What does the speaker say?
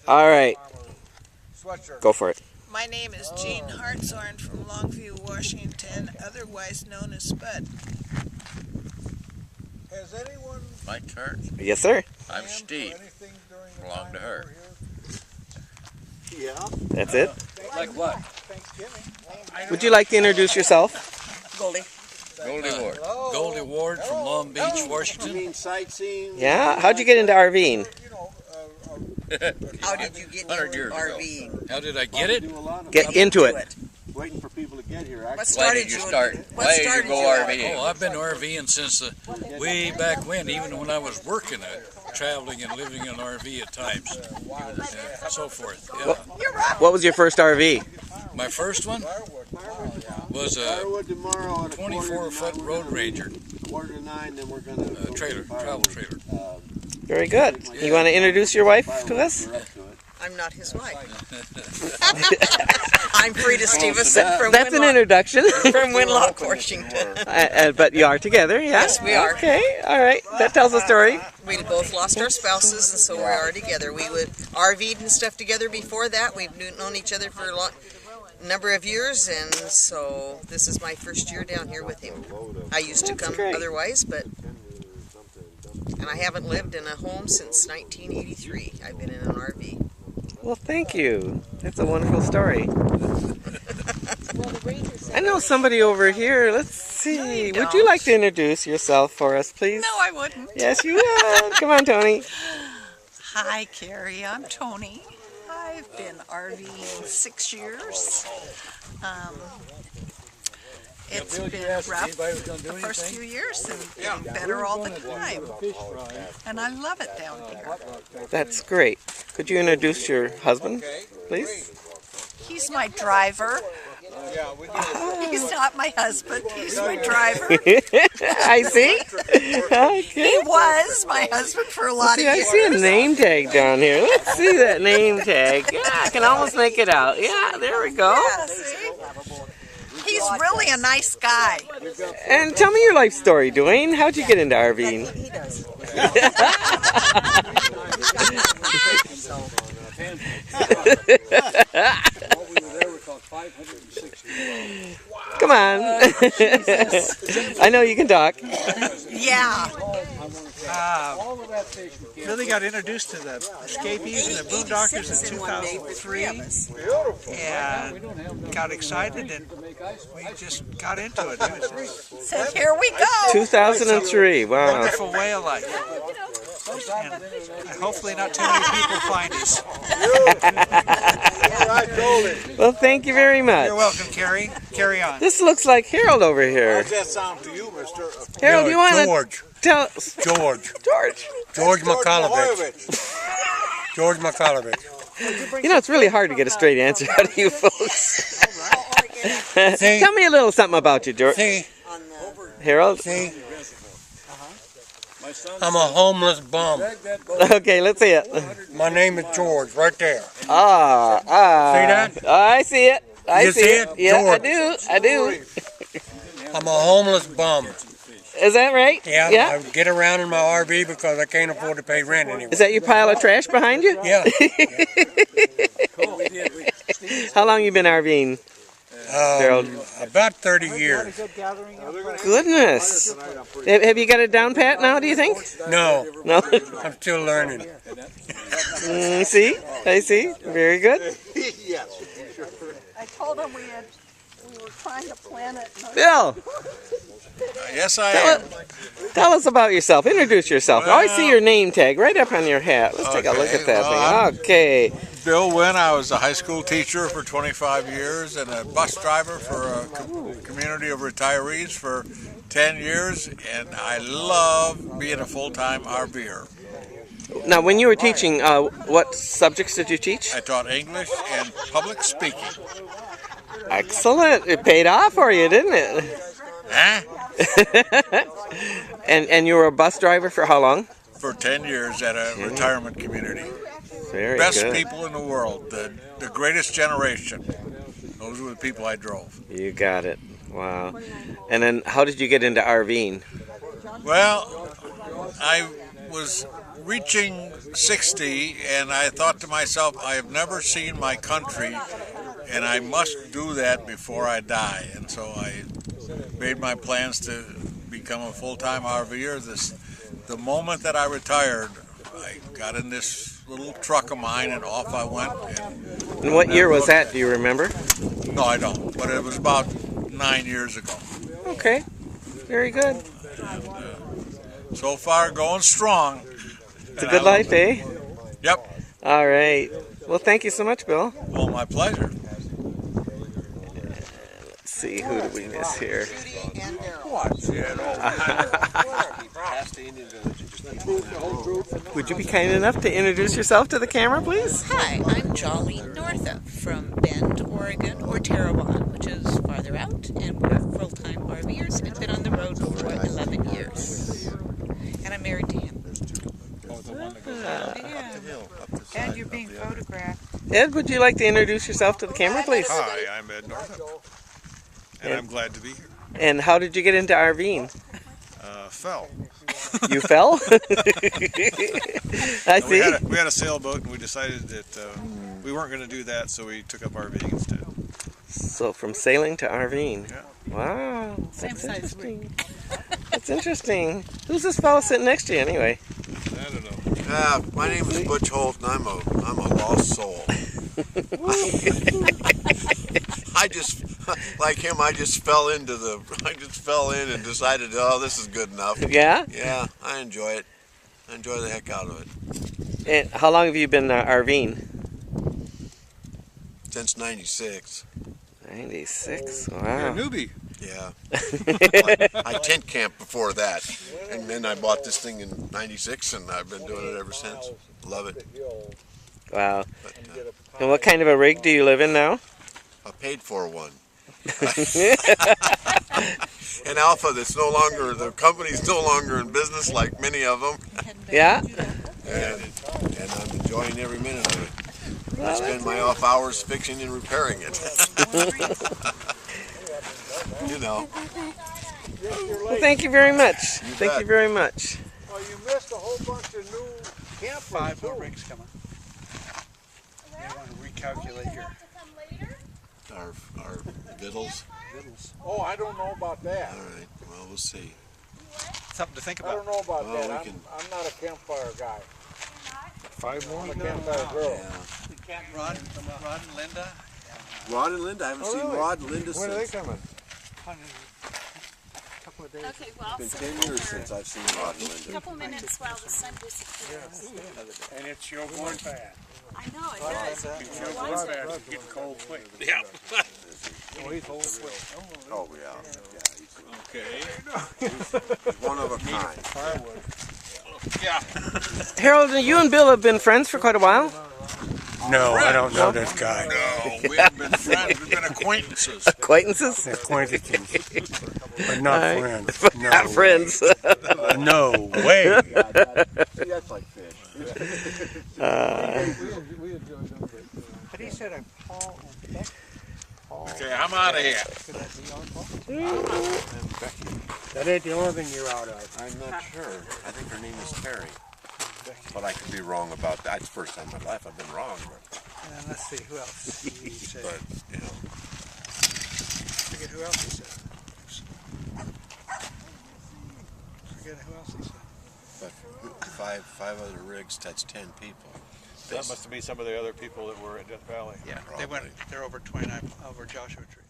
All right. Go for it. My name is Jean Hartshorn from Longview, Washington, otherwise known as Spud. Has anyone... My turn. Yes, sir. I'm Steve. Belong to her. Yeah. That's it. Like what? Would you like to introduce yourself? Goldie. Goldie Ward. Goldie Ward from Long Beach, Washington. Sightseeing. Yeah. How'd you get into RVing? How did you get into 100 years ago. RVing? How did I get it? Get into it. Waiting for people to get here. Why did you start? Why did you go RVing? Oh, I've been RVing since way back when, even when I was working traveling and living in an RV at times, and so forth. Yeah. What was your first RV? My first one was a 24-foot Road Ranger travel trailer. Very good. You want to introduce your wife to us? I'm not his wife. I'm Frida Stevenson from That's an introduction. from Winlock, Washington. But you are together, yeah? Yes, we are. Okay, all right. That tells a story. We both lost our spouses, and so we are together. We would RV'd and stuff together before that. We've known each other for a number of years, and so this is my first year down here with him. I used to come otherwise, and I haven't lived in a home since 1983. I've been in an RV. Well, thank you. That's a wonderful story. I know somebody over here. Let's see. Would you like to introduce yourself for us, please? No, I wouldn't. Yes, you would. Come on, Tony. Hi, Carrie. I'm Tony. I've been RVing 6 years. It's been rough the first few years and getting better all the time. And I love it down here. That's great. Could you introduce your husband, please? He's my driver. He's not my husband. He's my driver. I see. Okay. He was my husband for a lot of I years. see a name tag down here. Let's see that name tag. Yeah, I can almost make it out. Yeah, there we go. Yeah, see? He's really a nice guy. And tell me your life story, Dwayne. How'd you get into RVing? He does. Come on. I know you can talk. Yeah. Really got introduced to the Escapees and the Boondockers in 2003 and got excited and we just got into it. So here we go. 2003, wow. Wonderful way of life. And hopefully not too many people find us. Well, thank you very much. You're welcome, Carrie. Carry on. This looks like Harold over here. How's that sound to you, Mr.? Harold, you want to tell... George George. McCollovich. George McCollovich. You know, it's really hard to get a straight answer out of you folks. Tell me a little something about you, George. See, Harold? see, I'm a homeless bum. Okay, let's see it. My name is George, right there. See that? I see it. I You see see it. it? Yeah, George. I do. I'm a homeless bum. Is that right? Yeah, Yeah. I get around in my RV because I can't afford to pay rent anymore. Is that your pile of trash behind you? Yeah. How long you been RVing? Harold? About 30 years. Goodness. Have you got it down pat now, do you think? No, No? I'm still learning. See? I see. Very good. I told him we were trying to plan it. Bill, Yes, I am. tell us about yourself. Introduce yourself. I see your name tag right up on your hat. Let's take a look at that thing. Okay. Bill Wynn. I was a high school teacher for 25 years and a bus driver for a community of retirees for 10 years, and I love being a full-time RVer. Now, when you were teaching, what subjects did you teach? I taught English and public speaking. Excellent. It paid off for you, didn't it? Huh? And you were a bus driver for how long? For 10 years at a retirement community. Very Best good. people in the world, the greatest generation. Those were the people I drove. You got it. Wow. And then how did you get into RVing? Well, I was reaching 60, and I thought to myself, I have never seen my country, and I must do that before I die. And so I made my plans to become a full-time RVer. The moment that I retired, I got in this little truck of mine, and off I went. And what year was that? Do you remember? No, I don't, but it was about 9 years ago. Okay, very good. So far, going strong. It's a good life, eh? Yep. All right. Well, thank you so much, Bill. Well, my pleasure. Let's see, who do we miss here? Would you be kind enough to introduce yourself to the camera, please? Hi, I'm Jolene Northup from Bend, Oregon, or Terrebonne, which is farther out, and we're full-time RVers and been on the road for 11 years. And I'm married to him. And you're being photographed. Ed, would you like to introduce yourself to the camera, please? Hi, I'm Ed Northup, and I'm glad to be here. And how did you get into RVing? Fell. You fell? I see. We had a sailboat, and we decided that we weren't going to do that, so we took up RVing instead. So from sailing to RVing. Yeah. Wow. That's interesting. That's interesting. Who's this fellow sitting next to you anyway? I don't know. My name is Butch Holt, and I'm a lost soul. I just, like him, I just fell in and decided, oh, this is good enough. Yeah? Yeah, I enjoy it. I enjoy the heck out of it. And how long have you been RVing? Since '96. 96? You're a Wow. newbie. Yeah. I tent camped before that, and then I bought this thing in '96, and I've been doing it ever since. Love it. Wow. But, And what kind of a rig do you live in now? I paid for one. An Alpha that's no longer, the company's no longer in business like many of them. Yeah? And I'm enjoying every minute of it. I spend my off hours fixing and repairing it. You know. Well, thank you very much. Thank bet. you very much. Well, you missed a whole bunch of new camp 5 more rigs coming. You want to recalculate your Our vittles. Oh, I don't know about that. All right. Well, we'll see. Something to think about. I don't know about Well, that. we I'm can- not a campfire guy. 5 more? I'm a campfire girl. Yeah. Rod and Linda. Rod and Linda. I haven't seen Rod and Linda When are they since. coming? Okay, well, It's been 10 years since I've seen Rod and a Linda. couple minutes while the sun disappears. And it's your going bad. I know, it does. Rod's getting cold quick. Yeah. Oh, he's old quick. Oh, yeah. Okay. He's one of a kind. Firewood. Yeah. Harold, you and Bill have been friends for quite a while? No, I don't know this guy. No, we haven't been friends. We've been acquaintances. Acquaintances? Acquaintances, but not All friends. right. No Not friends. No way. See, that's like fish. But he said I'm Paul and Becky. Okay, I'm out of here. Could that be on Paul? That ain't the only thing you're out of. I'm not sure. I think her name is Terry. But I could be wrong about that. It's the first time in my life I've been wrong. And let's see, who else he said? But, you know. Forget who else he said. Forget who else he said. But five other rigs, that's 10 people. That must be some of the other people that were at Death Valley. Yeah, they're over 29, over Joshua Tree.